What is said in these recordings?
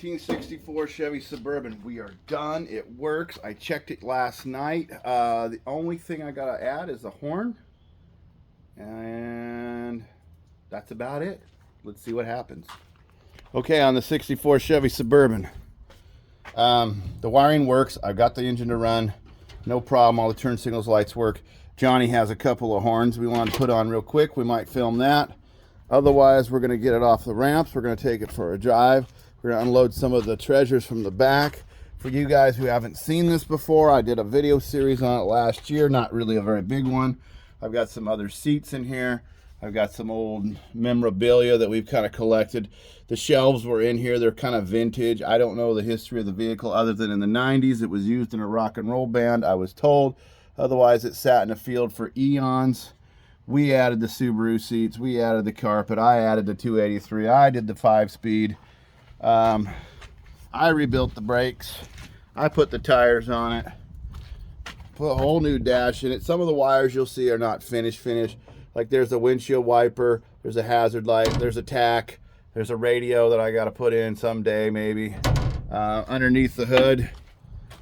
1964 Chevy Suburban. We are done. It works. I checked it last night. The only thing I gotta add is the horn, and that's about it. Let's see what happens. Okay, on the 64 Chevy Suburban, the wiring works. I've got the engine to run, no problem. All the turn signals, lights work. Johnny has a couple of horns we want to put on real quick. We might film that. Otherwise, we're going to get it off the ramps. We're going to take it for a drive. We're going to unload some of the treasures from the back. For you guys who haven't seen this before, I did a video series on it last year. Not really a very big one. I've got some other seats in here. I've got some old memorabilia that we've kind of collected. The shelves were in here. They're kind of vintage. I don't know the history of the vehicle other than in the 90s. It was used in a rock and roll band, I was told. Otherwise, it sat in the field for eons. We added the Subaru seats. We added the carpet. I added the 283. I did the 5-speed. I rebuilt the brakes. I put the tires on it. Put a whole new dash in it. Some of the wires you'll see are not finished. Like there's a windshield wiper. There's a hazard light. There's a tack. There's a radio that I got to put in someday maybe. Underneath the hood,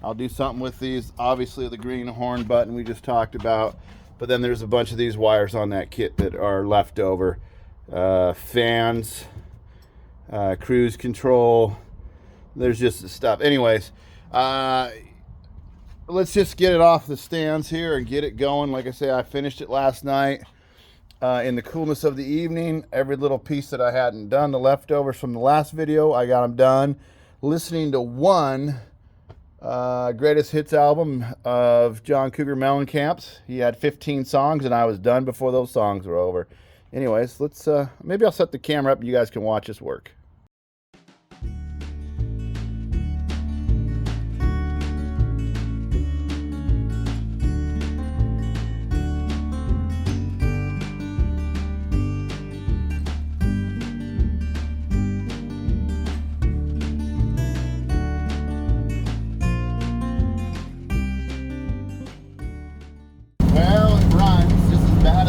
I'll do something with these. Obviously the green horn button we just talked about. But then there's a bunch of these wires on that kit that are left over. Fans, cruise control. There's just the stuff. Anyways, let's just get it off the stands here and get it going. Like I say, I finished it last night in the coolness of the evening. Every little piece that I hadn't done, the leftovers from the last video, I got them done. Listening to one greatest hits album of John Cougar Mellencamp's. He had 15 songs and I was done before those songs were over. Anyways, let's maybe I'll set the camera up and you guys can watch us work.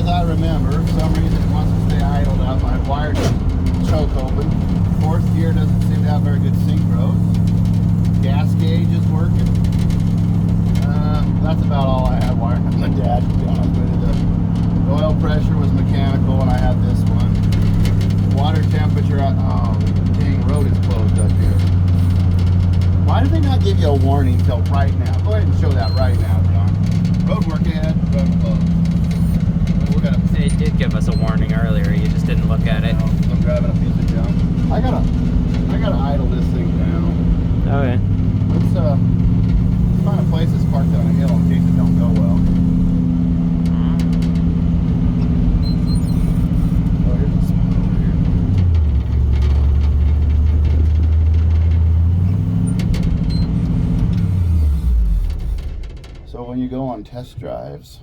I remember, for some reason it wants to stay idled up. My wire doesn't choke open. Fourth gear doesn't seem to have very good synchros. Gas gauge is working. That's about all I had wired from my dad, to be honest with you. The oil pressure was mechanical and I had this one. Water temperature, oh dang, road is closed up here. Why did they not give you a warning till right now? Go ahead and show that right now, John. Road work ahead, road closed. It did give us a warning earlier, you just didn't look at it. I'm driving a piece of junk. I gotta idle this thing down. Okay. Let's find a place that's parked on a hill in case it don't go well. Oh, here's a spot over here. So when you go on test drives,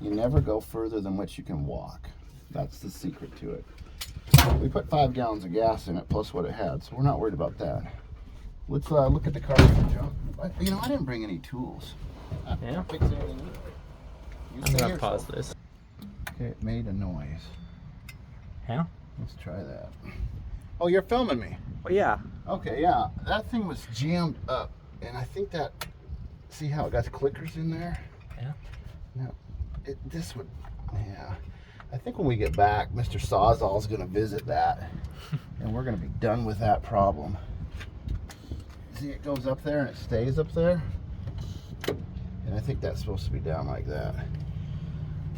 you never go further than what you can walk. That's the secret to it. We put 5 gallons of gas in it plus what it had, so we're not worried about that. Let's look at the car, John. You know, I didn't bring any tools. Yeah. Fix anything. I'm gonna pause this. Okay, it made a noise. Yeah? Let's try that. Oh, you're filming me? Well, yeah. Okay, yeah. That thing was jammed up, and I think that, see how it got clickers in there? Yeah. No. This would, yeah. I think when we get back, Mr. Sawzall's going to visit that, and we're going to be done with that problem. See, it goes up there and it stays up there, and I think that's supposed to be down like that.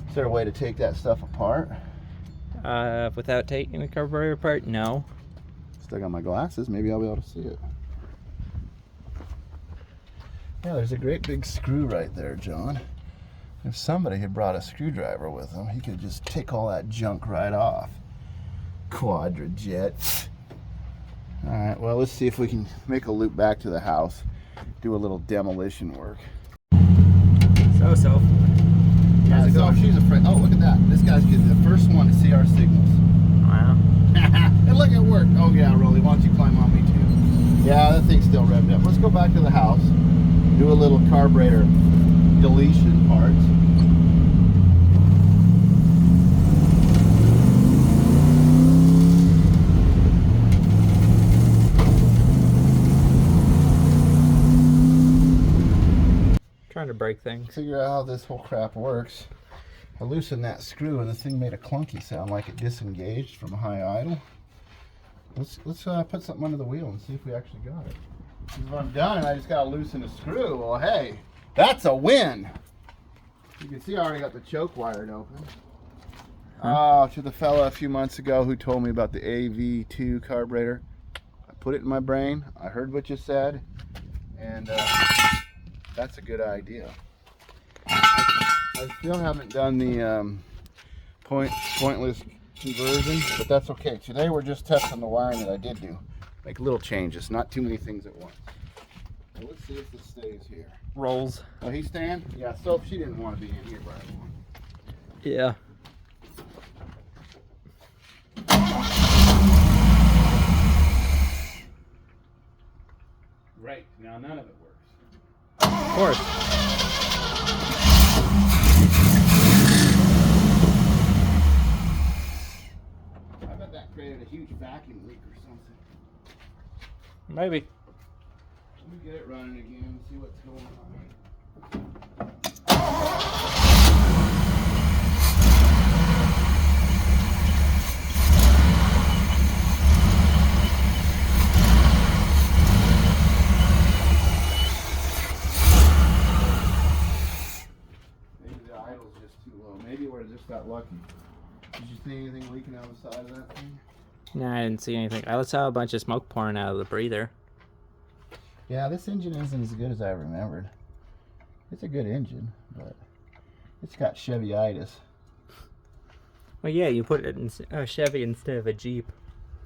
Is there a way to take that stuff apart? Without taking the carburetor apart, no. Still got my glasses. Maybe I'll be able to see it. Yeah, there's a great big screw right there, John. If somebody had brought a screwdriver with them, he could just take all that junk right off. Quadrajet. All right, well, let's see if we can make a loop back to the house, do a little demolition work. So. Yeah, so she's afraid. Oh, look at that. This guy's getting the first one to see our signals. Wow. And look, it worked. Oh, yeah, Rolly, why don't you climb on me, too? Yeah, that thing's still revved up. Let's go back to the house, do a little carburetor deletion parts. things. Figure out how this whole crap works. I loosened that screw and the thing made a clunky sound like it disengaged from a high idle. Let's put something under the wheel and see if we actually got it. If I'm done and I just gotta loosen the screw, well hey, that's a win. You can see I already got the choke wired open. Oh, to the fella a few months ago who told me about the AV2 carburetor. I put it in my brain, I heard what you said, and that's a good idea. I still haven't done the pointless conversion, but that's okay. Today we're just testing the wiring that I did do. Make little changes, not too many things at once. So let's see if this stays here. Rolls. Oh, he's staying? Yeah, so she didn't want to be in here by everyone. Yeah. Right, now none of it works. Of course. I bet that created a huge vacuum leak or something. Maybe. Let me get it running again and see what's going on. Maybe the idle's just too low. Maybe we're just that lucky. Did you see anything leaking out the side of that thing? No, I didn't see anything. I saw a bunch of smoke pouring out of the breather. Yeah, this engine isn't as good as I remembered. It's a good engine, but it's got Chevy-itis. Well, yeah, you put it in a Chevy instead of a Jeep.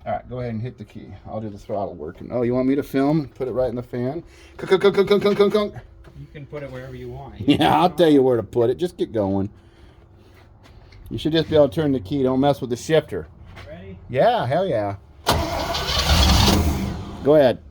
All right, go ahead and hit the key. I'll do the throttle working. Oh, you want me to film? Put it right in the fan? Kunk. You can put it wherever you want. Yeah, I'll tell you where to put it. Just get going. You should just be able to turn the key. Don't mess with the shifter. Ready? Yeah, hell yeah. Go ahead.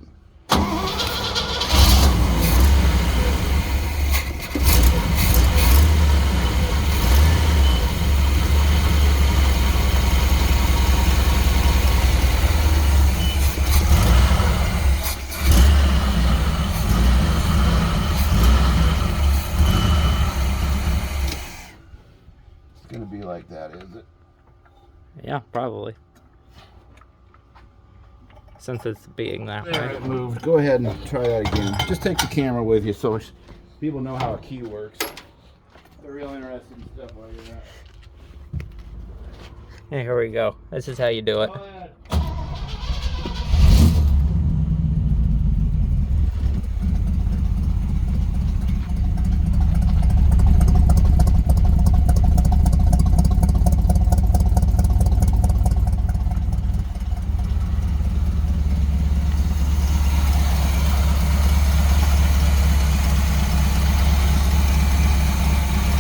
It's gonna be like that, is it? Yeah, probably. Since it's being that There, way. it moved. Go ahead and try that again. Just take the camera with you so people know how a key works. They're real interested in stuff while you're at. Hey, here we go. This is how you do it. Go ahead.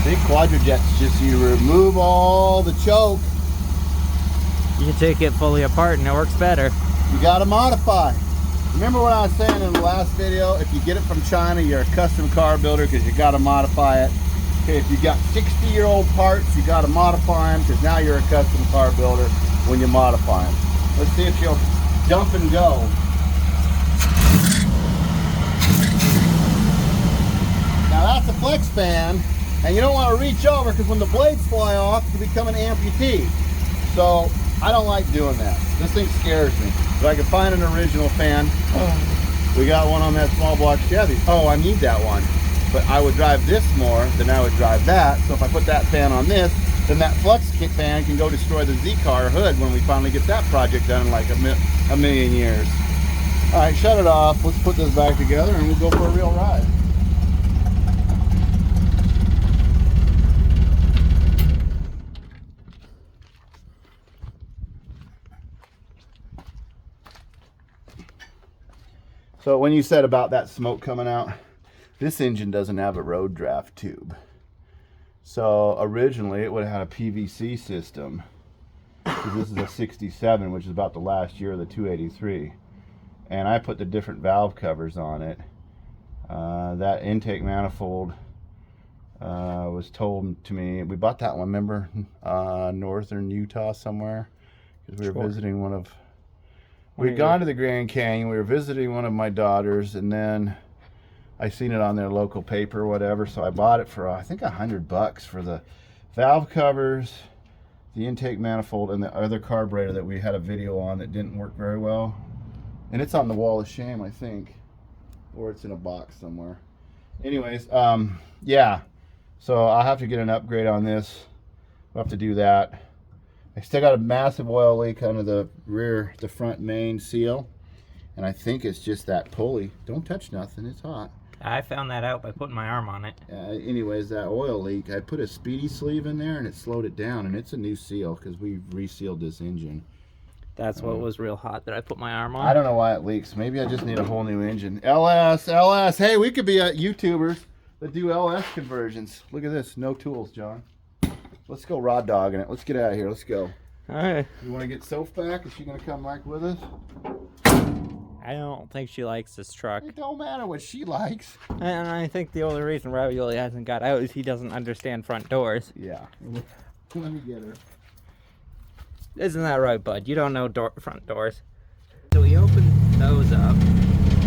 Big quadrojets, just you remove all the choke. You can take it fully apart and it works better. You gotta modify. Remember what I was saying in the last video? If you get it from China, you're a custom car builder because you gotta modify it. Okay, if you got 60-year-old parts, you gotta modify them because now you're a custom car builder when you modify them. Let's see if she'll dump and go. Now that's a flex fan. And you don't want to reach over because when the blades fly off, you become an amputee. So I don't like doing that. This thing scares me. If I can find an original fan, we got one on that small block Chevy. Oh, I need that one. But I would drive this more than I would drive that. So if I put that fan on this, then that flex kit fan can go destroy the Z-Car hood when we finally get that project done in like a million years. All right, shut it off. Let's put this back together and we'll go for a real ride. So when you said about that smoke coming out, this engine doesn't have a road draft tube. So originally it would have had a PVC system. Because this is a 67, which is about the last year of the 283. And I put the different valve covers on it. That intake manifold was told to me, we bought that one, remember, northern Utah somewhere? Because we were visiting one of... We'd gone to the Grand Canyon, we were visiting one of my daughters, and then I seen it on their local paper or whatever, so I bought it for I think $100 for the valve covers, the intake manifold, and the other carburetor that we had a video on that didn't work very well. And it's on the wall of shame, I think, or it's in a box somewhere. Anyways, yeah, so I'll have to get an upgrade on this. We'll have to do that. I still got a massive oil leak under the front main seal, and I think it's just that pulley. Don't touch nothing, it's hot. I found that out by putting my arm on it. Anyways, that oil leak, I put a speedy sleeve in there and it slowed it down, and it's a new seal because we resealed this engine. That's what was real hot that I put my arm on. I don't know why it leaks. Maybe I just need a whole new engine. LS. Hey, we could be YouTubers that do LS conversions. Look at this. No tools, John. Let's go raw dogging it. Let's get out of here. Let's go. All right. You want to get Soph back? Is she going to come back with us? I don't think she likes this truck. It don't matter what she likes. And I think the only reason Ravioli hasn't got out is he doesn't understand front doors. Yeah. Let me get her. Isn't that right, bud? You don't know front doors. So we opened those up,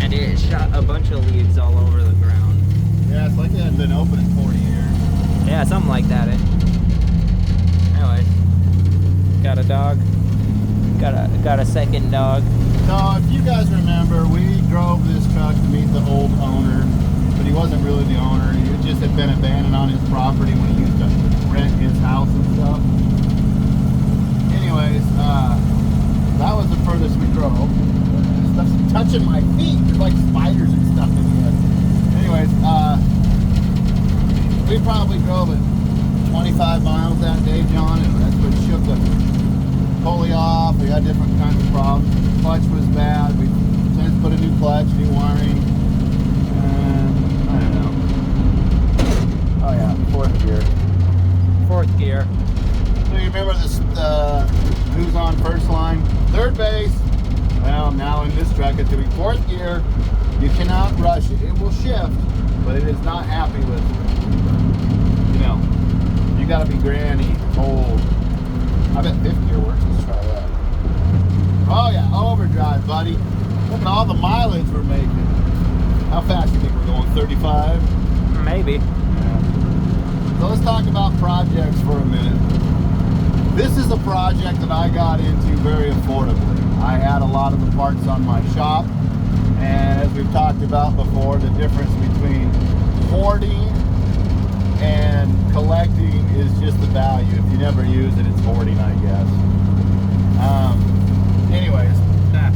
and it shot a bunch of leaves all over the ground. Yeah, it's like it hadn't been open in 40 years. Yeah, something like that. Anyways, got a dog. Got a second dog. So if you guys remember, we drove this truck to meet the old owner, but he wasn't really the owner. He just had been abandoned on his property when he used to rent his house and stuff. Anyways, that was the furthest we drove. Stuff's touching my feet. There's like spiders and stuff in here. Anyways, we probably drove it 25 miles that day, John, and that's what shook the pulley off. We had different kinds of problems. Clutch was bad. We since put a new clutch, new wiring. I don't know. Oh yeah, fourth gear. Fourth gear. So you remember this? Who's on first line? Third base. Well, now in this truck, it's gonna be fourth gear. You cannot rush it. It will shift, but it is not happy with. You gotta be granny, old. I bet fifth gear works. Let's try that. Oh yeah, overdrive, buddy. Look at all the mileage we're making. How fast do you think we're going? 35? Maybe. Yeah. So let's talk about projects for a minute. This is a project that I got into very affordably. I had a lot of the parts on my shop, and as we've talked about before, the difference between hoarding and collecting is just the value. If you never use it, it's hoarding, I guess. Anyways.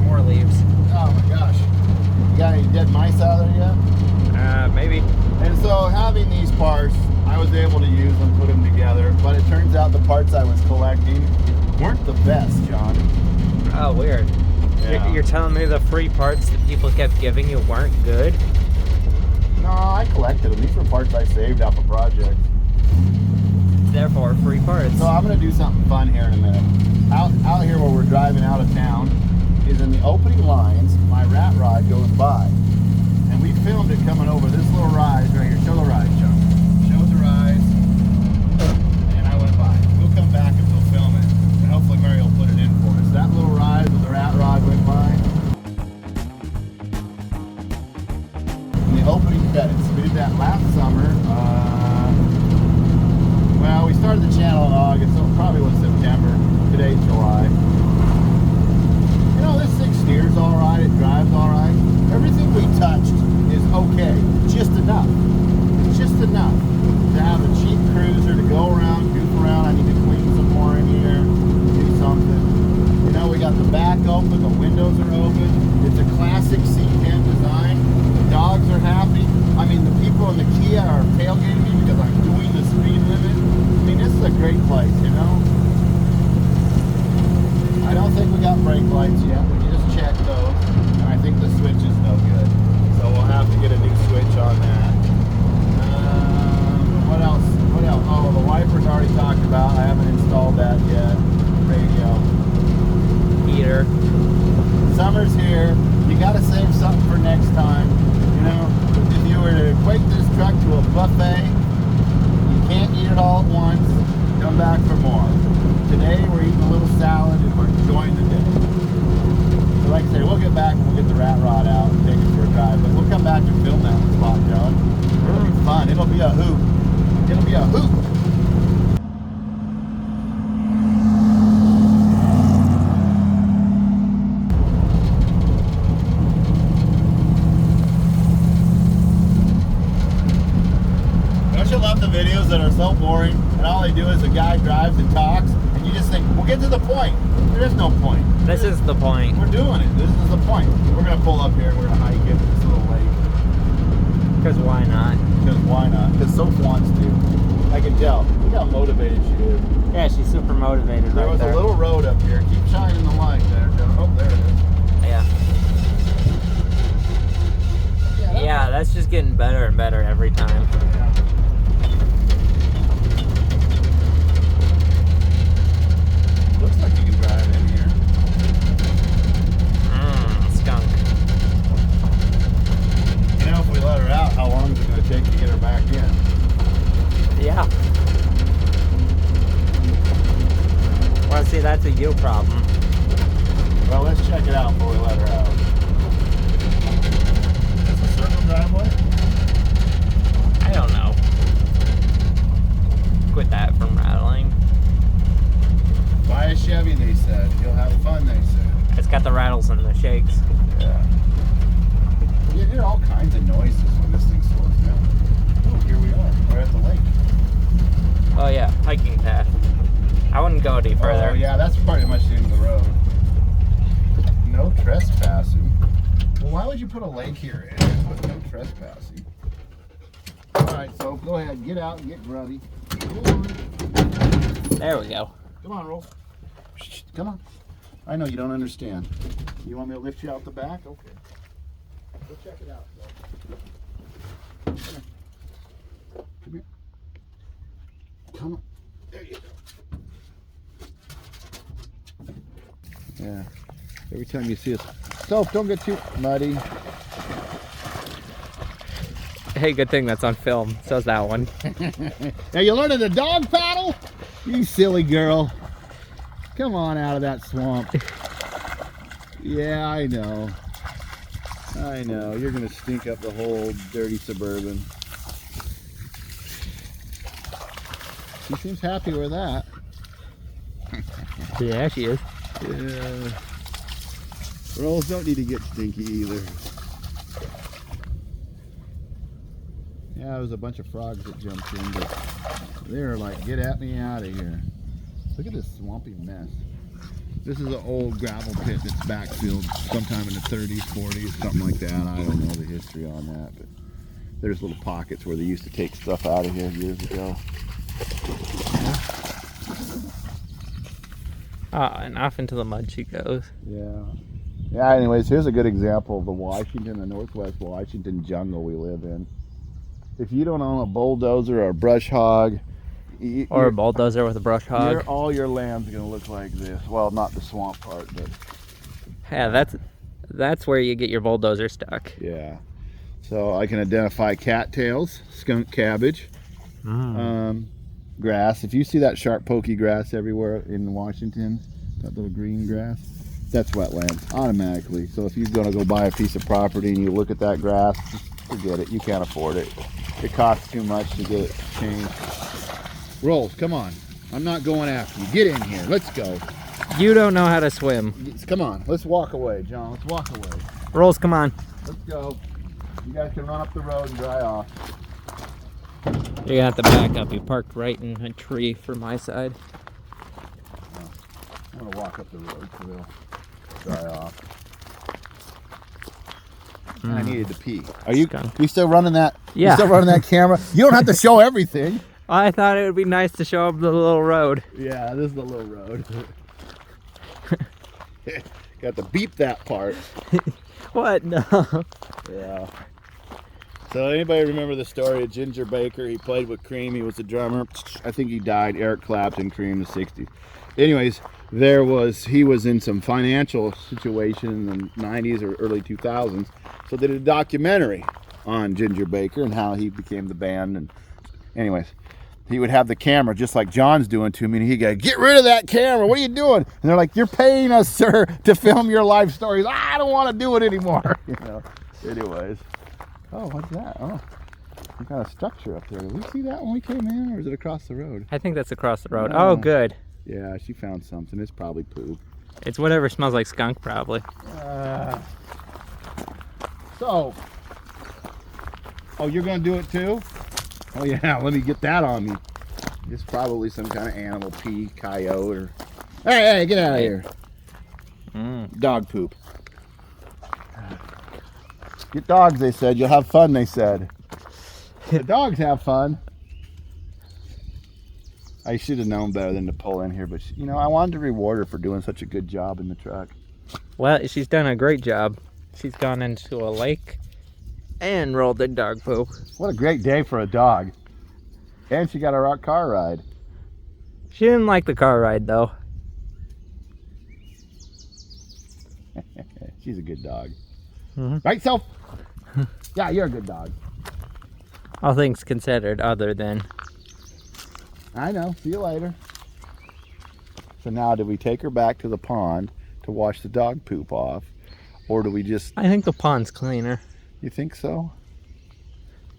More leaves. Oh my gosh. You got any dead mice out there yet? Maybe. And so having these parts, I was able to use them, put them together, but it turns out the parts I was collecting weren't the best, John. Oh, weird. Yeah. You're telling me the free parts that people kept giving you weren't good? No, I collected them. These were parts I saved off a project. Therefore, free parts. So I'm going to do something fun here in a minute. Out here where we're driving out of town is in the opening lines, my rat rod goes by. And we filmed it coming over this little rise right here. Show the rise, John. Show the rise. And I went by. We'll come back and we'll film it. And hopefully Mary will put it in for us. That little rise with the rat rod went by. And the opening credits. We did that last summer. Well, we started the channel in August, so it probably was September. Today's July. You know, this thing steers all right, it drives all right. Everything we touched is okay. Just enough. It's just enough to have a cheap cruiser to go around, goof around. I need to clean some more in here, do something. You know, we got the back open, the windows are open. It's a classic C10 design. The dogs are happy. I mean, the people in the Kia are tailgating me because I'm doing the speed limit. I mean, this is a great place, you know? I don't think we got brake lights yet. We can just check those. And I think the switch is no good. So we'll have to get a new switch on that. What else? What else? Oh, the wipers I already talked about. I haven't installed that yet. Radio. Heater. Summer's here. You got to save something for next time. You know, if you were to equate this truck to a buffet, you can't eat it all at once. Come back for more. Today we're eating a little salad and we're enjoying the day. So like I say, we'll get back and we'll get the rat rod out and take it for a drive. But we'll come back and film that spot, John. It'll be a hoot. It'll be a hoot. Don't you love the videos that are so boring and all they do is a guy drives and talks and you just think, we'll get to the point. There is no point. This is the point. We're doing it. This is the point. We're going to pull up here and we're going to hike it to this little lake. Because why not? Because why not? Because Soph wants to. I can tell. Look how motivated she is. Yeah, she's super motivated There right was there. a little road up here. Keep shining the light there, Joe. Oh, there it is. Yeah. Yeah, that's just getting better and better every time. Yeah. Looks like you can drive in here. Skunk. You know, if we let her out, how long is it going to take to get her back in? Yeah. Well, see, that's a you problem. Well, let's check it out before we let her out. Is this a circle driveway? I don't know. Quit that from rattling. Buy a Chevy, they said. You'll have fun, they said. It's got the rattles and the shakes. Yeah. You hear all kinds of noises when this thing slows down. Oh, here we are. We're at the lake. Oh yeah, hiking path. I wouldn't go any further. Oh, yeah, that's pretty much the end of the road. No trespassing. Well, why would you put a lake here with no trespassing? All right, so go ahead, get out and get grubby. Come on. There we go. Come on, Rolf. Shh, come on. I know you don't understand. You want me to lift you out the back? Okay. Go check it out. Come here. Come here. Come on. There you go. Yeah. Every time you see us, Soph, don't get too muddy. Hey, good thing that's on film. So's that one. Now you learning the dog paddle? You silly girl. Come on out of that swamp. Yeah, I know. I know. You're gonna stink up the whole dirty Suburban. She seems happy with that. Yeah, she is. Yeah. Rolls don't need to get stinky either. Yeah, there was a bunch of frogs that jumped in, but they were like, get at me out of here. Look at this swampy mess. This is an old gravel pit that's backfilled sometime in the 30s, 40s, something like that. I don't know the history on that, but there's little pockets where they used to take stuff out of here years ago. And off into the mud she goes. Yeah. Yeah, anyways, here's a good example of the Washington, the Northwest Washington jungle we live in. If you don't own a bulldozer or a brush hog, Or a bulldozer with a brush hog. all your land's gonna look like this. Well, not the swamp part, but Yeah, that's where you get your bulldozer stuck. yeah. So I can identify cattails, skunk cabbage, grass. If you see that sharp pokey grass everywhere in Washington, that little green grass, that's wetlands automatically. So if you're gonna go buy a piece of property and you look at that grass, just forget it. You can't afford it. It costs too much to get it changed. Rolls, come on. I'm not going after you. Get in here. Let's go. You don't know how to swim. Come on. Let's walk away, John. Let's walk away. Rolls, come on. Let's go. You guys can run up the road and dry off. You're gonna have to back up. You parked right in a tree for my side. I'm gonna walk up the road so they'll dry off. I needed to pee. Are you still running that? Yeah. You still running that camera? You don't have to show everything. I thought it would be nice to show up the little road. Yeah, this is the little road. Got to beep that part. What? No. Yeah. So anybody remember the story of Ginger Baker? He played with Cream. He was a drummer. I think he died. Eric Clapton, Cream, in the 60s. Anyways, he was in some financial situation in the 90s or early 2000s. So they did a documentary on Ginger Baker and how he became the band. And anyways, he would have the camera just like John's doing to me, and he'd go, "Get rid of that camera, what are you doing?" And they're like, "You're paying us, sir, to film your life stories." "I don't want to do it anymore." You know. Anyways. Oh, what's that? Oh. some kind of structure up there. Did we see that when we came in, or is it across the road? I think that's across the road. Oh, good. Yeah, she found something. It's probably poop. It's whatever smells like skunk, probably. So, oh, you're gonna do it too? Oh yeah, let me get that on me. It's probably some kind of animal pee, coyote, or... Hey, get out of here. Dog poop. Get dogs, they said. You'll have fun, they said. The dogs have fun. I should have known better than to pull in here, but you know, I wanted to reward her for doing such a good job in the truck. Well, she's done a great job. She's gone into a lake and rolled in dog poop. What a great day for a dog. And she got a car ride. She didn't like the car ride, though. She's a good dog. Right, Self? Yeah, you're a good dog. All things considered, other than... I know. See you later. So now, do we take her back to the pond to wash the dog poop off? Or do we just... I think the pond's cleaner. You think so?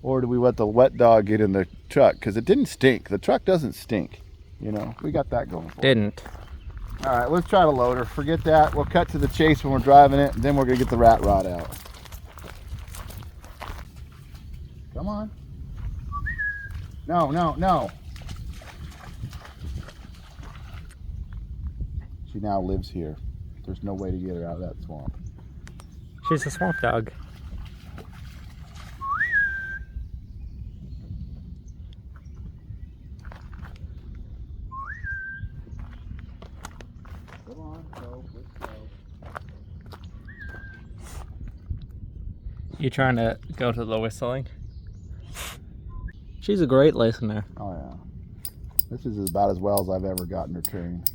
Or do we let the wet dog get in the truck? Because it didn't stink. The truck doesn't stink. You know, we got that going for it. Didn't. All right, let's try to load her. Forget that. We'll cut to the chase when we're driving it, and then we're going to get the rat rod out. Come on. No, no, no. She now lives here. There's no way to get her out of that swamp. She's a swamp dog. Come on, go, let's go. You trying to go to the whistling? She's a great listener. Oh yeah. This is about as well as I've ever gotten her trained.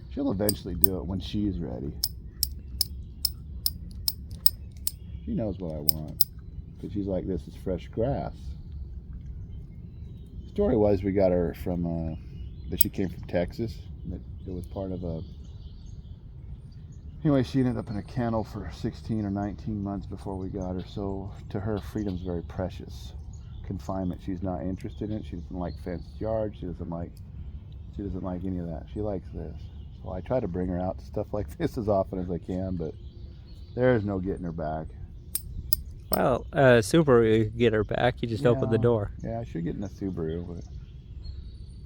She'll eventually do it when she's ready. She knows what I want. Because she's like, this is fresh grass. Story was we got her from, that she came from Texas. It was part of a... Anyway, she ended up in a kennel for 16 or 19 months before we got her. So to her, freedom's very precious. Confinement, she's not interested in. She doesn't like fenced yards. She doesn't like any of that. She likes this. So I try to bring her out to stuff like this as often as I can, but there's no getting her back. Well, Subaru, you get her back. You just open the door. Yeah, I should get in a Subaru, but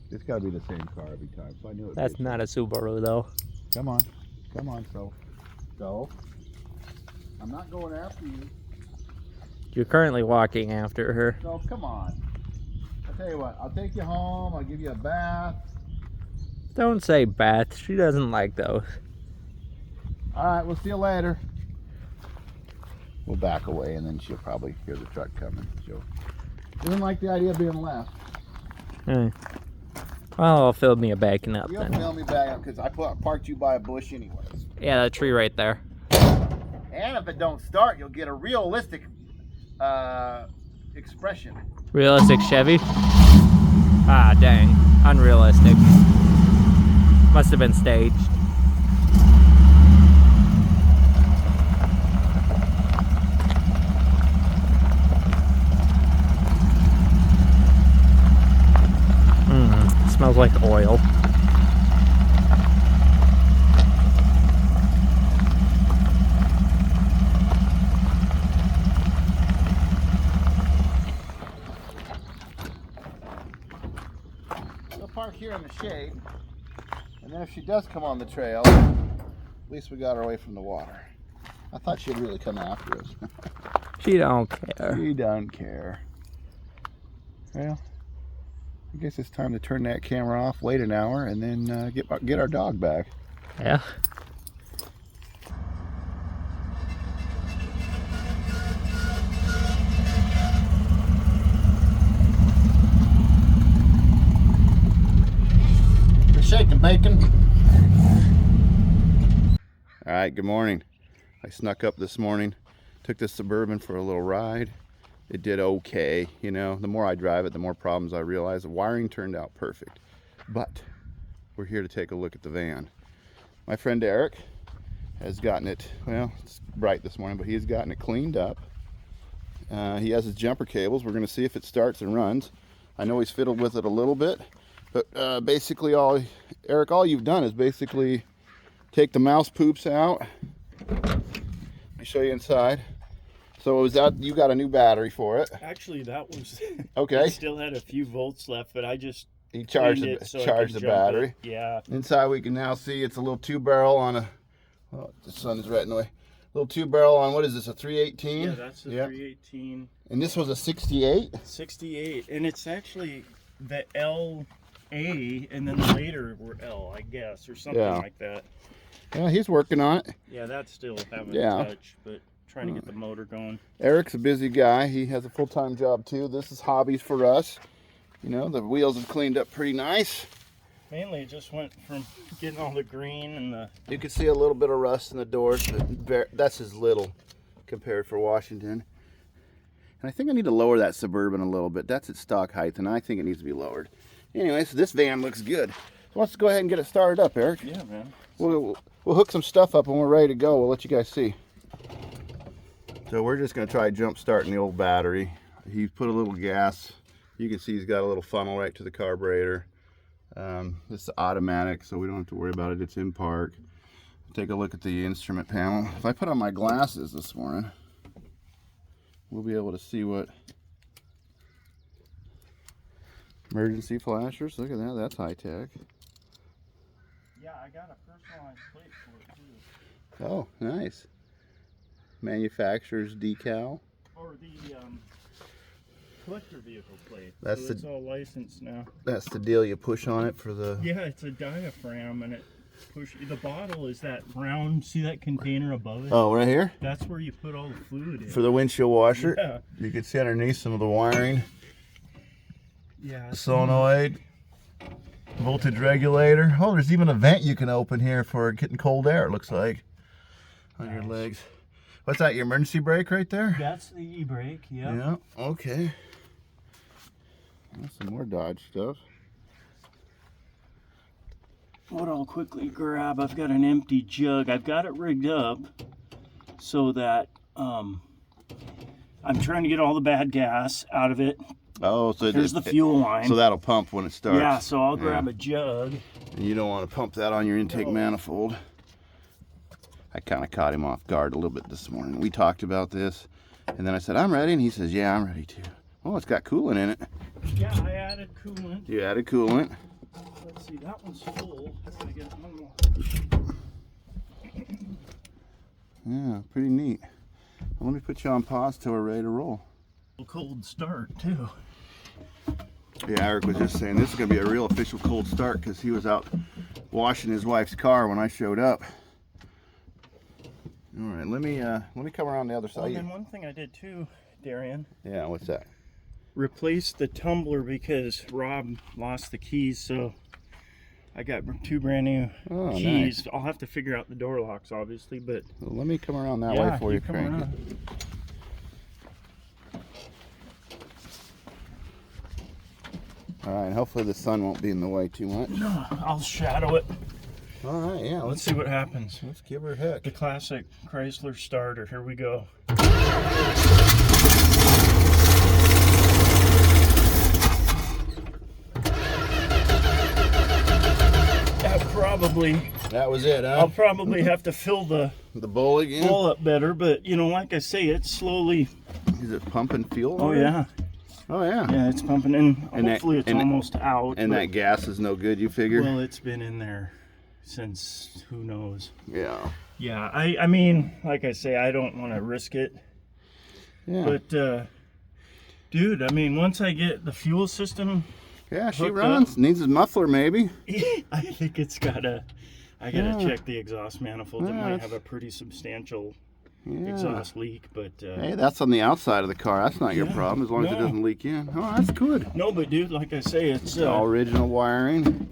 it's got to be the same car every time. So I knew it. That's not a Subaru, though. Come on, so go. I'm not going after you. You're currently walking after her. So come on. I'll tell you what. I'll take you home. I'll give you a bath. Don't say bath. She doesn't like those. All right, we'll see you later. We'll back away, and then she'll probably hear the truck coming. She doesn't like the idea of being left. Well, I'll fill me a backing up You'll then. fill me back up because I parked you by a bush anyways. Yeah, that tree right there. And if it don't start, you'll get a realistic expression. Realistic Chevy? Ah, dang. Unrealistic. Must have been staged. Smells like oil. We'll park here in the shade, and then if she does come on the trail, at least we got her away from the water. I thought she'd really come after us. She don't care. She don't care. Well, I guess it's time to turn that camera off, wait an hour, and then get our dog back. Yeah. You're shaking, bacon. All right, good morning. I snuck up this morning, took the Suburban for a little ride. It did okay, you know. The more I drive it, the more problems I realize. The wiring turned out perfect, but we're here to take a look at the van. My friend Eric has gotten it, well, it's bright this morning, but he has gotten it cleaned up, He has his jumper cables. We're going to see if it starts and runs. I know he's fiddled with it a little bit, but basically Eric, all you've done is basically take the mouse poops out. Let me show you inside. So you got a new battery for it? Actually, that was okay. I still had a few volts left, but I just charged the battery. Yeah. Inside we can now see it's a little 2-barrel on a. Oh, the sun is right in the way. Little 2-barrel on, what is this, a 318? Yeah, that's the 318. And this was a 68? 68, and it's actually the LA, and then the later were L, I guess, or something like that. Yeah, he's working on it. Yeah, that's still haven't touched, but trying to get the motor going. Eric's a busy guy. He has a full-time job too. This is hobbies for us. You know, the wheels have cleaned up pretty nice. Mainly it just went from getting all the green and the... You can see a little bit of rust in the doors, but that's as little compared for Washington. And I think I need to lower that Suburban a little bit. That's its stock height, and I think it needs to be lowered. Anyway, so this van looks good. So let's go ahead and get it started up, Eric. Yeah, man. We'll hook some stuff up when we're ready to go. We'll let you guys see. So we're just going to try jump starting the old battery. He put a little gas. You can see he's got a little funnel right to the carburetor. This is automatic, so we don't have to worry about it. It's in park. Take a look at the instrument panel. If I put on my glasses this morning, we'll be able to see what emergency flashers. Look at that. That's high tech. Yeah, I got a personalized plate for it too. Oh, nice. Manufacturer's decal. Or the collector vehicle plate. That's so it's all licensed now. That's the deal. You push on it for the. Yeah, it's a diaphragm, and it push. The bottle is that round. See that container above it? Oh, right here. That's where you put all the fluid in. For the windshield washer. Yeah. You can see underneath some of the wiring. Yeah. Solenoid. Voltage regulator. Oh, there's even a vent you can open here for getting cold air. It looks like on your legs. What's that? Your emergency brake right there? That's the e-brake. Yeah. Yeah. Okay. That's some more Dodge stuff. What I'll quickly grab, I've got an empty jug. I've got it rigged up so that I'm trying to get all the bad gas out of it. Oh, so there's the fuel line. So that'll pump when it starts. Yeah, so I'll grab a jug. And you don't want to pump that on your intake manifold. I kind of caught him off guard a little bit this morning. We talked about this, and then I said, I'm ready, and he says, yeah, I'm ready too. Oh, it's got coolant in it. Yeah, I added coolant. You added coolant. Let's see, that one's full. I get one more. Yeah, pretty neat. Well, let me put you on pause till we're ready to roll. A cold start too. Yeah, Eric was just saying this is going to be a real official cold start because he was out washing his wife's car when I showed up. All right, let me come around the other side. And then one thing I did too, Darian. Yeah, what's that? Replace the tumbler because Rob lost the keys, so I got 2 brand new keys. Nice. I'll have to figure out the door locks, obviously, but Well, let me come around that way for you, crank it. All right, hopefully the sun won't be in the way too much. No, I'll shadow it. All right, yeah, Let's see what happens. let's give her a heck. The classic Chrysler starter. Here we go. That was it, huh? I'll probably have to fill the bowl again. bowl up better, but you know, like I say, it's slowly. Is it pumping fuel? Oh yeah. Oh yeah. Yeah, it's pumping in. And Hopefully, it's almost out. And that gas is no good, you figure? Well, it's been in there since who knows. Yeah. Yeah, I mean, like I say, I don't want to risk it. Yeah. But, dude, I mean, once I get the fuel system. Yeah, she hooked runs. up, Needs a muffler, maybe. I think it's gotta. I gotta check the exhaust manifold. It might that's- have a pretty substantial Yeah. exhaust leak, but. Hey, that's on the outside of the car. That's not your problem, as long as it No. doesn't leak in. Oh, that's good. No, but dude, like I say, it's. All original wiring.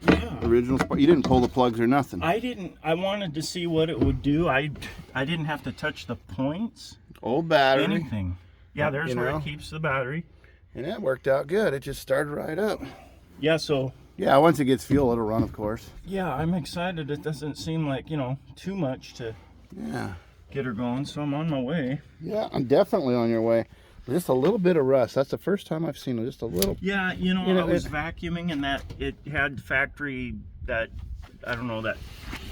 Yeah. Original. You didn't pull the plugs or nothing. I didn't. I wanted to see what it would do. I didn't have to touch the points. Old battery. Anything. Yeah, there's You where know? it keeps the battery. And that worked out good. It just started right up. Yeah, so. Yeah, once it gets fuel, it'll run, of course. Yeah, I'm excited. It doesn't seem like, too much to. Yeah. get her going, so I'm on my way. Yeah, I'm definitely on your way. Just a little bit of rust. That's the first time I've seen it. Just a little. Yeah, I was vacuuming and that it had factory that, I don't know, that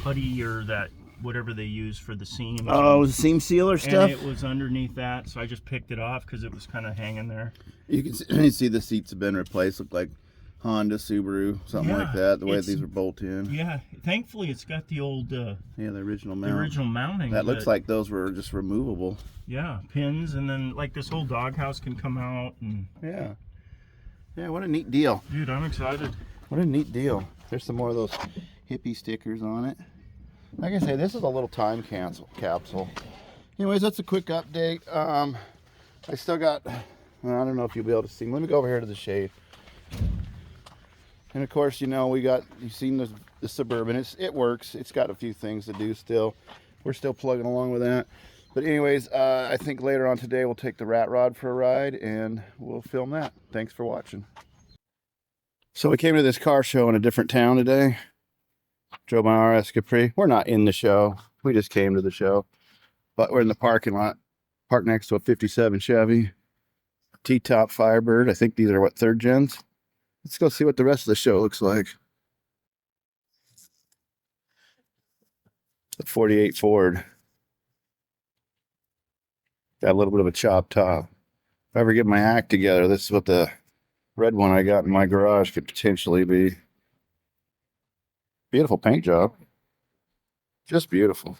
putty or that whatever they use for the seams. Oh, it was seam sealer stuff? And it was underneath that, so I just picked it off because it was kind of hanging there. You can see the seats have been replaced. Look like Honda, Subaru, something like that. The way these were bolted in. Yeah, thankfully it's got the old the original mount. The original mounting. That looks like those were just removable. Yeah, pins, and then like this whole doghouse can come out, and yeah, what a neat deal. Dude, I'm excited. What a neat deal. There's some more of those hippie stickers on it. Like I say, this is a little time capsule. Anyways, that's a quick update. I still got, well, I don't know if you'll be able to see. Let me go over here to the shade. And of course, you've seen the Suburban. It works. It's got a few things to do still. We're still plugging along with that. But anyways, I think later on today we'll take the rat rod for a ride and we'll film that. Thanks for watching. So we came to this car show in a different town today. Drove my RS Capri. We're not in the show. We just came to the show. But we're in the parking lot. Parked next to a 57 Chevy. T-top Firebird. I think these are what, third gens? Let's go see what the rest of the show looks like. The 48 Ford. Got a little bit of a chop top. If I ever get my act together, this is what the red one I got in my garage could potentially be. Beautiful paint job. Just beautiful.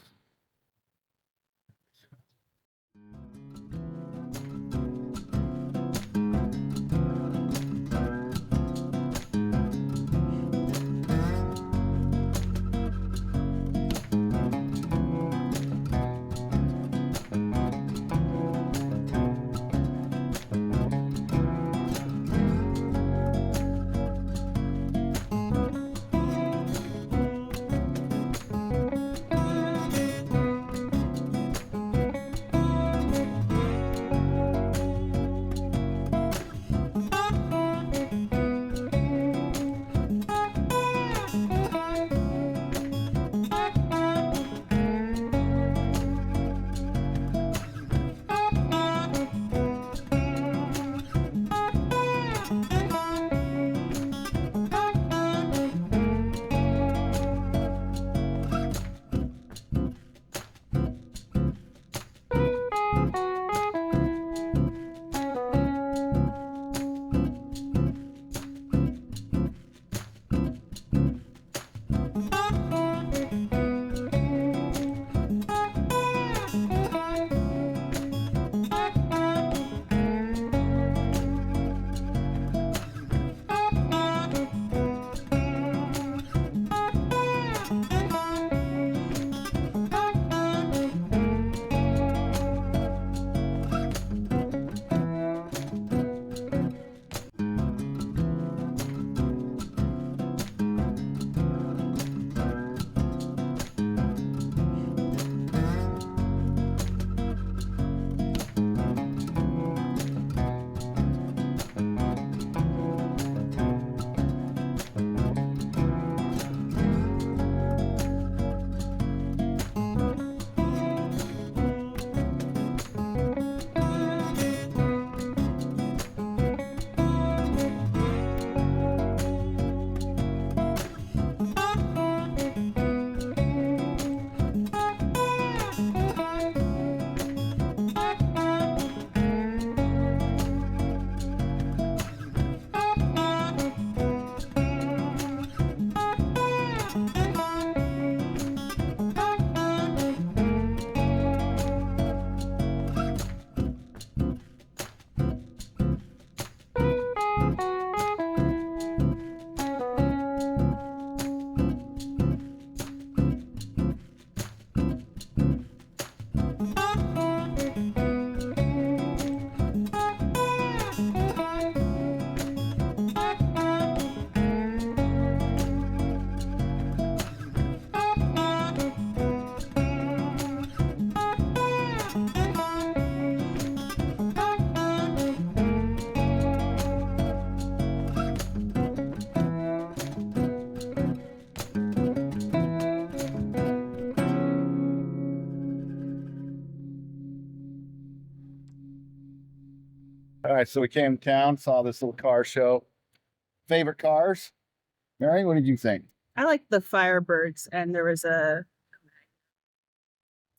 right, so we came to town, saw this little car show. Favorite cars? Mary, what did you think? I like the Firebirds, and there was I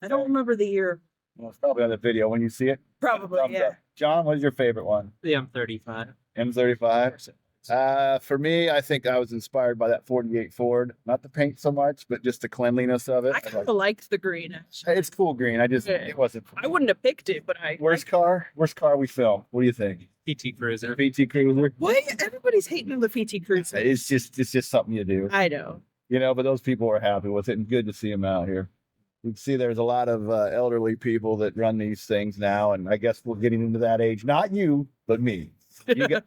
don't remember the year. Well, it's probably on the video when you see it. Probably, Thumbs yeah. up. John, what is your favorite one? The M35. M35. For me, I think I was inspired by that 48 Ford. Not the paint so much, but just the cleanliness of it. I kind of liked the green, actually. It's cool green. It wasn't. I wouldn't have picked it, but I. Worst car we filmed. What do you think? PT Cruiser. PT Cruiser. Why everybody's hating on the VT Cruiser? It's just something you do. I know. You know, but those people were happy with it, and good to see them out here. You can see there's a lot of elderly people that run these things now, and I guess we're getting into that age. Not you, but me.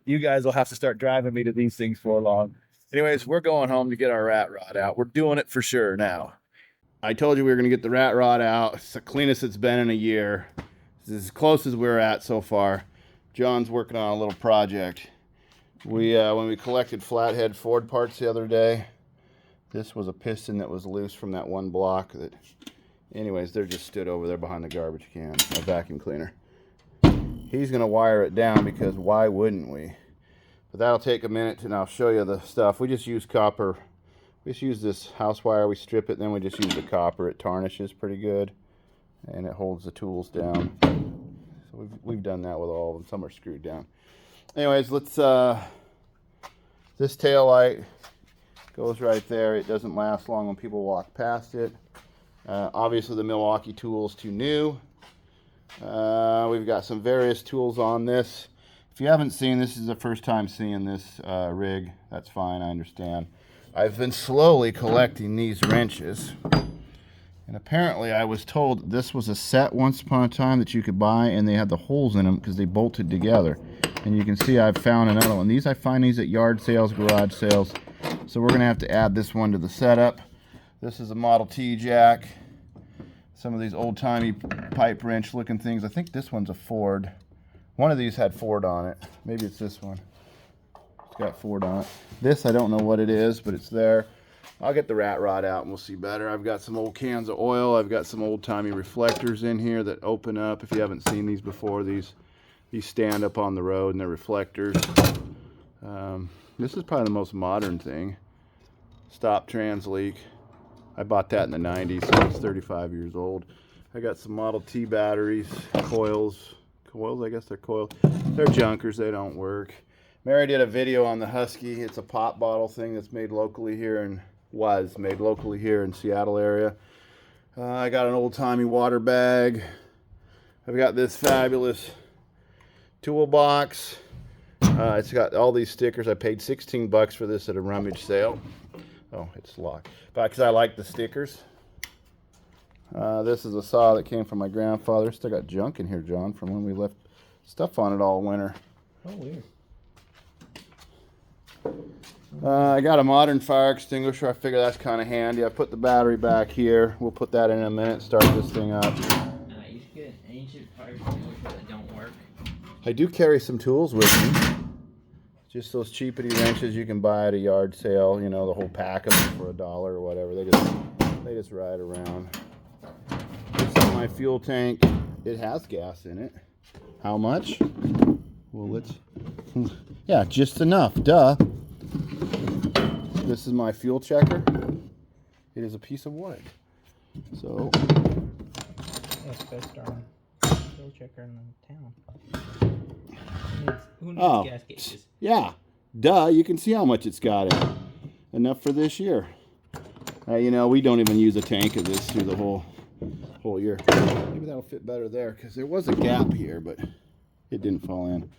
You guys will have to start driving me to these things for long. Anyways, we're going home to get our rat rod out. We're doing it for sure now. I told you we were going to get the rat rod out. It's the cleanest it's been in a year. This is as close as we're at so far. John's working on a little project. When we collected flathead Ford parts the other day, this was a piston that was loose from that one block that, anyways, they're just stood over there behind the garbage can, a vacuum cleaner. He's going to wire it down because why wouldn't we? But that'll take a minute and I'll show you the stuff. We just use copper. We just use this house wire. We strip it, then we just use the copper. It tarnishes pretty good and it holds the tools down. So we've done that with all of them. Some are screwed down. Anyways, let's, this tail light goes right there. It doesn't last long when people walk past it. Obviously the Milwaukee tool is too new. We've got some various tools on this. If you haven't seen, this is the first time seeing this rig. That's fine, I understand. I've been slowly collecting these wrenches. And apparently I was told this was a set once upon a time that you could buy, and they had the holes in them because they bolted together. And you can see I've found another one. I find these at yard sales, garage sales. So we're going to have to add this one to the setup. This is a Model T jack. Some of these old-timey pipe wrench looking things. I think this one's a Ford. One of these had Ford on it. Maybe it's this one. It's got Ford on it. This, I don't know what it is, but it's there. I'll get the rat rod out and we'll see better. I've got some old cans of oil. I've got some old-timey reflectors in here that open up. If you haven't seen these before, these stand up on the road and they're reflectors. This is probably the most modern thing. Stop trans leak. I bought that in the 90s, so it's 35 years old. I got some Model T batteries, coils, I guess they're coils. They're junkers, they don't work. Mary did a video on the Husky. It's a pop bottle thing that's made locally here in Seattle area. I got an old-timey water bag. I've got this fabulous toolbox. It's got all these stickers. I paid 16 bucks for this at a rummage sale. Oh, it's locked. But because I like the stickers. This is a saw that came from my grandfather. Still got junk in here, John, from when we left stuff on it all winter. Oh, weird. I got a modern fire extinguisher. I figure that's kind of handy. I put the battery back here. We'll put that in a minute, start this thing up. You should get an ancient fire extinguisher that don't work. I do carry some tools with me. Just those cheapity wrenches you can buy at a yard sale, you know, the whole pack of them for $1 or whatever. They just ride around. This is my fuel tank. It has gas in it. How much? Well, yeah, just enough, duh. This is my fuel checker. It is a piece of wood. So, That's the best fuel checker in the town. Who needs gas gauges? Yeah, duh, you can see how much it's got in it. Enough for this year. You know, we don't even use a tank of this through the whole year. Maybe that'll fit better there, because there was a gap here, but it didn't fall in.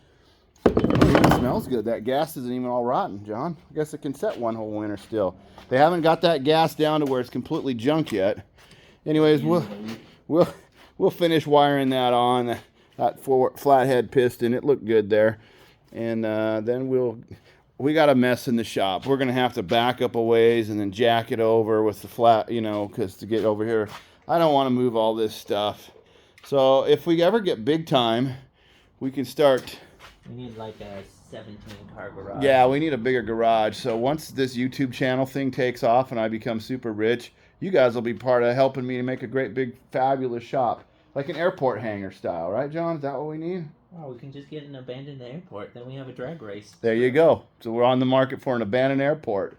It smells good. That gas isn't even all rotten, John. I guess it can set one whole winter still. They haven't got that gas down to where it's completely junk yet. Anyways, we'll finish wiring that on, that flathead piston. It looked good there. And then we got a mess in the shop. We're going to have to back up a ways and then jack it over with the flat, you know, because to get over here, I don't want to move all this stuff. So if we ever get big time, we can start. We need like a 17-car garage. Yeah, we need a bigger garage. So once this YouTube channel thing takes off and I become super rich, you guys will be part of helping me to make a great big fabulous shop. Like an airport hangar style, right, John? Is that what we need? Oh, we can just get an abandoned airport. Then we have a drag race. There you go. So we're on the market for an abandoned airport.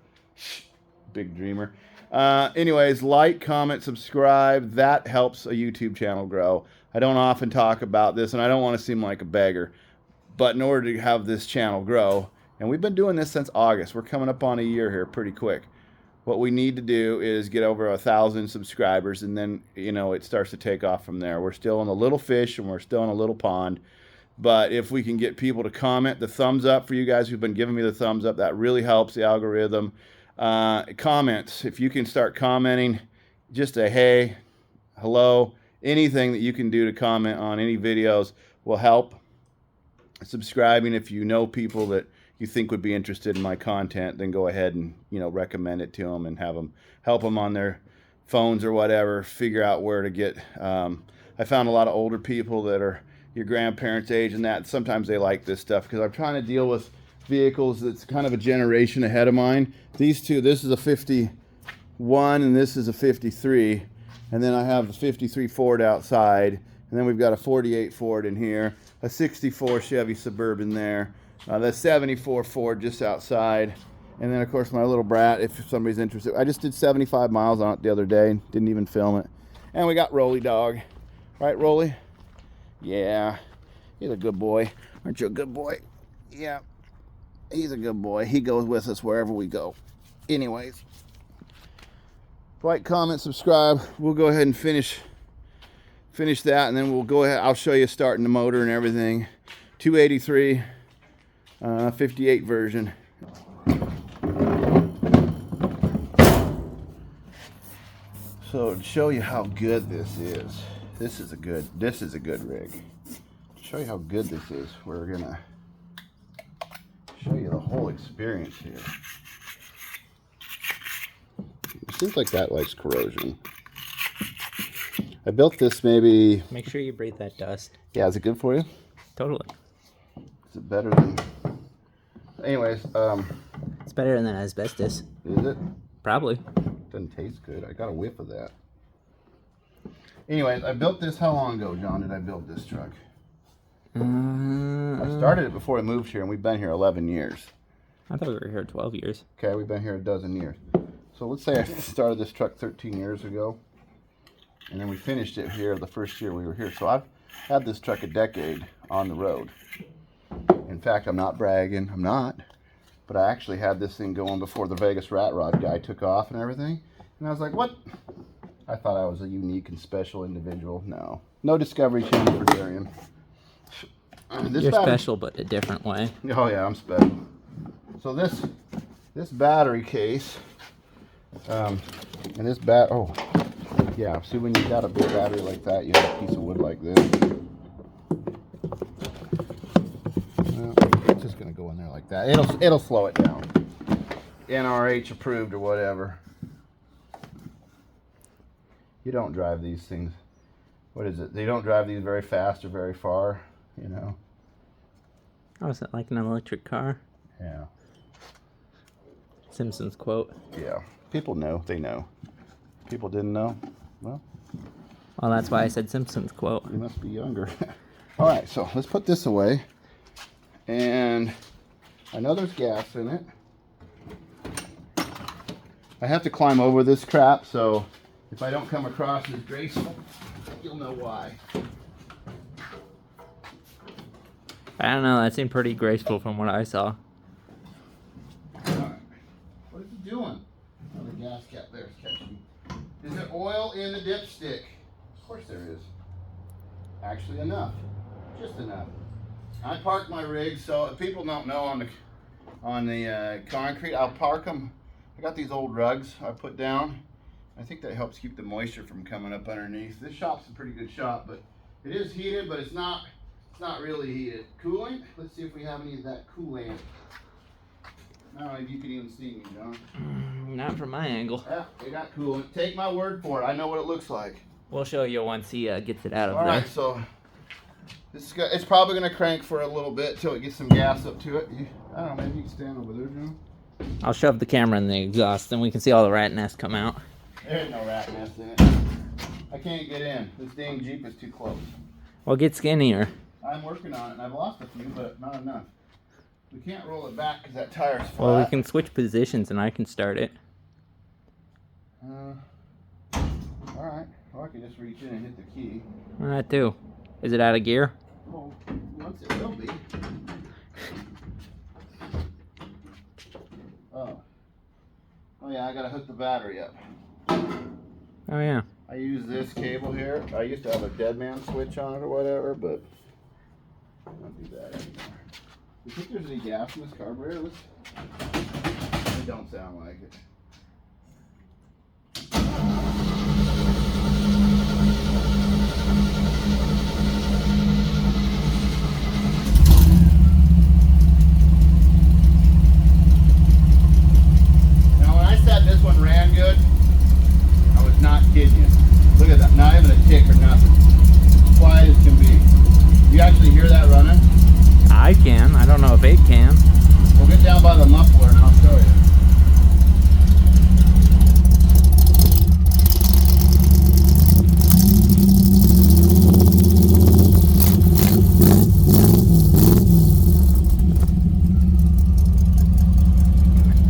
Big dreamer. Anyways, like, comment, subscribe. That helps a YouTube channel grow. I don't often talk about this, and I don't want to seem like a beggar. But in order to have this channel grow, and we've been doing this since August. We're coming up on a year here pretty quick. What we need to do is get over 1,000 subscribers, and then, you know, it starts to take off from there. We're still in a little fish, and we're still in a little pond. But if we can get people to comment, the thumbs up for you guys who've been giving me the thumbs up, that really helps the algorithm. Comments, if you can start commenting, just a hey, hello, anything that you can do to comment on any videos will help. Subscribing, if you know people that you think would be interested in my content, then go ahead and, you know, recommend it to them and have them help them on their phones or whatever, figure out where to get. I found a lot of older people that are your grandparents' age and that. Sometimes they like this stuff because I'm trying to deal with vehicles that's kind of a generation ahead of mine. These two, this is a 51 and this is a 53. And then I have the 53 Ford outside. And then we've got a 48 Ford in here, a 64 Chevy Suburban there, the 74 Ford just outside. And then, of course, my little brat, if somebody's interested. I just did 75 miles on it the other day. Didn't even film it. And we got Rolly dog. Right, Rolly? Yeah. He's a good boy. Aren't you a good boy? Yeah. He's a good boy. He goes with us wherever we go. Anyways. Like, comment, subscribe. We'll go ahead and finish that, and then we'll go ahead. I'll show you starting the motor and everything. 283, 58 version. So to show you how good this is, this is a good rig. To show you how good this is, we're gonna show you the whole experience here. It seems like that likes corrosion. I built this maybe... Make sure you breathe that dust. Yeah, is it good for you? Totally. Is it better than... Anyways, It's better than asbestos. is it? Probably. Doesn't taste good. I got a whiff of that. Anyways, I built this... How long ago, John, did I build this truck? I started it before I moved here, and we've been here 11 years. I thought we were here 12 years. Okay, we've been here a dozen years. So let's say I started this truck 13 years ago. And then we finished it here the first year we were here. So I've had this truck a decade on the road. In fact, I'm not bragging. I'm not. But I actually had this thing going before the Vegas Rat Rod guy took off and everything. And I was like, what? I thought I was a unique and special individual. No. No Discovery Channel for Darian. You're special, but a different way. Oh, yeah, I'm special. So this battery case, and this oh, yeah, see, when you got a big battery like that, you have a piece of wood like this. Well, it's just gonna go in there like that. It'll slow it down. NRH approved or whatever. You don't drive these things. What is it? They don't drive these very fast or very far, you know. Oh, is that like an electric car? Yeah. Simpsons quote. Yeah. People know. They know. People didn't know. Well, that's why I said Simpsons quote. you must be younger. All right, so let's put this away. And I know there's gas in it. I have to climb over this crap, so if I don't come across as graceful, you'll know why. I don't know, that seemed pretty graceful from what I saw. All right. What is it doing? Oh, the gas cap there is catching. Is there oil in the dipstick? Of course there is. Actually enough. Just enough. I park my rig, so if people don't know on the concrete, I'll park them. I got these old rugs I put down. I think that helps keep the moisture from coming up underneath. This shop's a pretty good shop, but it is heated, but it's not really heated. Cooling? Let's see if we have any of that coolant. I don't know if you can even see me, John. Not from my angle. Yeah, they got coolant. Take my word for it. I know what it looks like. We'll show you once he gets it out of All there. right, so it's probably going to crank for a little bit till it gets some gas up to it. I don't know, maybe you can stand over there, John. I'll shove the camera in the exhaust, and we can see all the rat nests come out. There's no rat nest in it. I can't get in. This dang Jeep is too close. Well, get skinnier. I'm working on it, and I've lost a few, but not enough. We can't roll it back because that tire's flat. Well, we can switch positions and I can start it. Alright. Or I can just reach in and hit the key. That too. Is it out of gear? Well, once it will be. Oh yeah, I gotta hook the battery up. Oh yeah. I use this cable here. I used to have a dead man switch on it or whatever, but I don't do that anymore. Do you think there's any gas in this carburetor? It don't sound like it. Now when I said this one ran good, I was not kidding you. Look at that, not even a tick or nothing. Quiet as can be. You actually hear that running? I can. I don't know if it can. We'll get down by the muffler and I'll show you.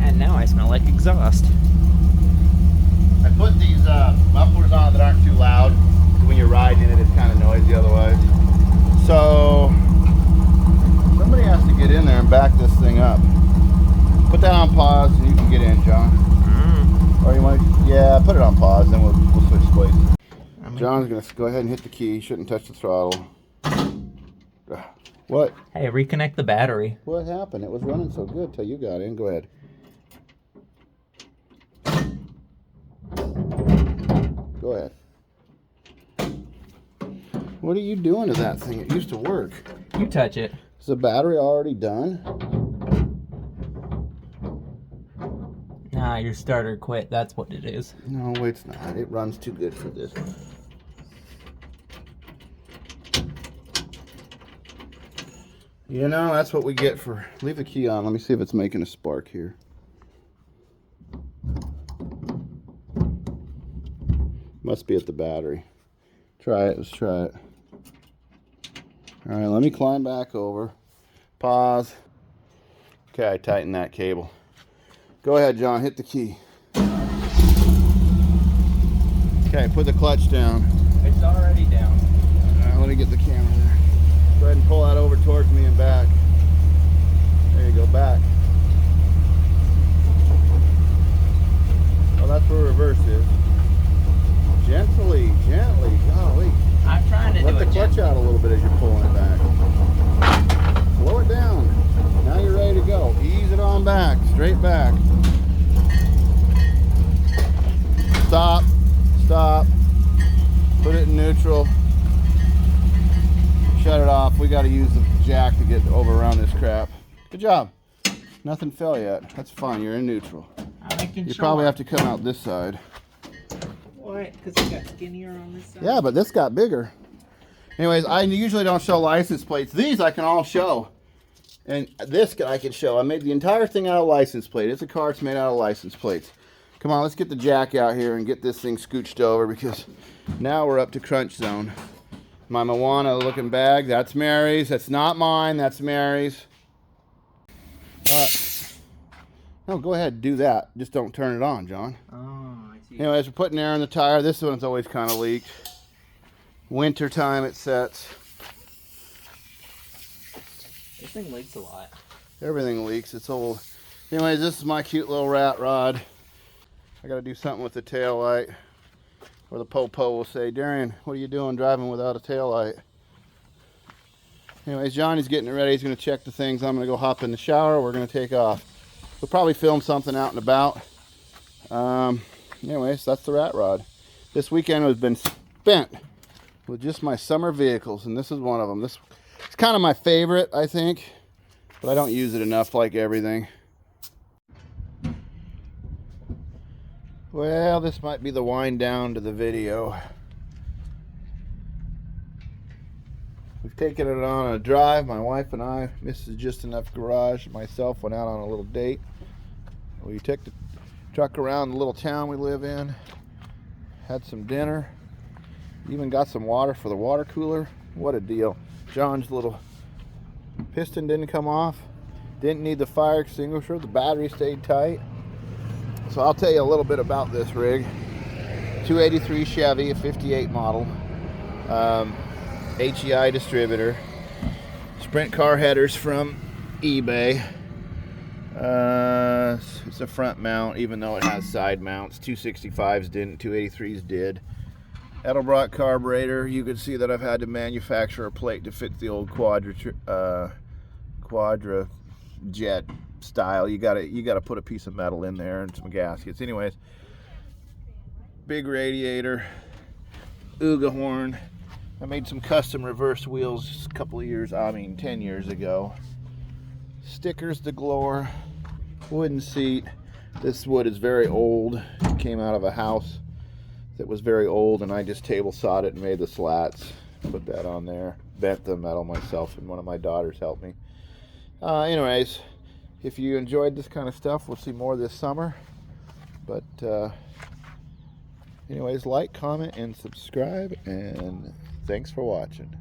And now I smell like exhaust. I put these mufflers on that aren't too loud. When you're riding in it, it's kind of noisy otherwise. So somebody has to get in there and back this thing up. Put that on pause and you can get in, John. Or you want to, yeah, put it on pause, then we'll switch places. John's going to go ahead and hit the key. He shouldn't touch the throttle. What? Hey, reconnect the battery. What happened? It was running so good till you got in. Go ahead. Go ahead. What are you doing to that thing? It used to work. You touch it. Is the battery already done? Nah, your starter quit. That's what it is. No, it's not. It runs too good for this. You know, that's what we get for... Leave the key on. Let me see if it's making a spark here. Must be at the battery. Try it. Let's try it. All right, let me climb back over. Pause. Okay, I tightened that cable. Go ahead, John. Hit the key. Okay, put the clutch down. It's already down. All right, let me get the camera there. Go ahead and pull that over towards me and back. There you go, back. Well, that's where reverse is. Gently, gently, golly. I'm trying to Let do the it clutch gently. out a little bit as you're pulling it back. Slow it down. Now you're ready to go. Ease it on back, straight back. Stop, stop. Put it in neutral. Shut it off. We got to use the jack to get over around this crap. Good job. Nothing fell yet. That's fine. You're in neutral. I'm making You sure. probably have to come out this side. What? Because it got skinnier on this side? Yeah, but this got bigger. Anyways, I usually don't show license plates. These I can all show. And this I can show. I made the entire thing out of license plate. It's a car that's made out of license plates. Come on, let's get the jack out here and get this thing scooched over because now we're up to crunch zone. My Moana looking bag, that's Mary's. That's not mine, that's Mary's. No, go ahead and do that. Just don't turn it on, John. Oh, I see. Anyways, we're putting air in the tire. This one's always kind of leaked. Winter time it sets. This thing leaks a lot. Everything leaks. It's old. Anyways, this is my cute little rat rod. I got to do something with the tail light. Or the po-po will say, Darian, what are you doing driving without a tail light? Anyways, Johnny's getting it ready. He's going to check the things. I'm going to go hop in the shower. We're going to take off. We'll probably film something out and about. Anyways, that's the rat rod. This weekend has been spent with just my summer vehicles, and this is one of them. This it's kind of my favorite, I think, but I don't use it enough like everything. Well, this might be the wind down to the video. We've taken it on a drive, my wife and I. Mrs. Just Enough Garage and myself went out on a little date. We took the truck around the little town we live in, had some dinner, even got some water for the water cooler. What a deal. John's little piston didn't come off. Didn't need the fire extinguisher. The battery stayed tight. So I'll tell you a little bit about this rig. 283 Chevy, a 58 model. HEI distributor. Sprint car headers from eBay. It's a front mount, even though it has side mounts. 265s didn't, 283s did. Edelbrock carburetor. You can see that I've had to manufacture a plate to fit the old Quadra jet style. You gotta put a piece of metal in there and some gaskets. Anyways, big radiator, Uga horn. I made some custom reverse wheels a couple of years, 10 years ago. Stickers galore. Wooden seat. This wood is very old. It came out of a house that was very old, and I just table sawed it and made the slats. Put that on there. Bent the metal myself, and one of my daughters helped me. Anyways, if you enjoyed this kind of stuff, we'll see more this summer. But anyways, like, comment, and subscribe, and thanks for watching.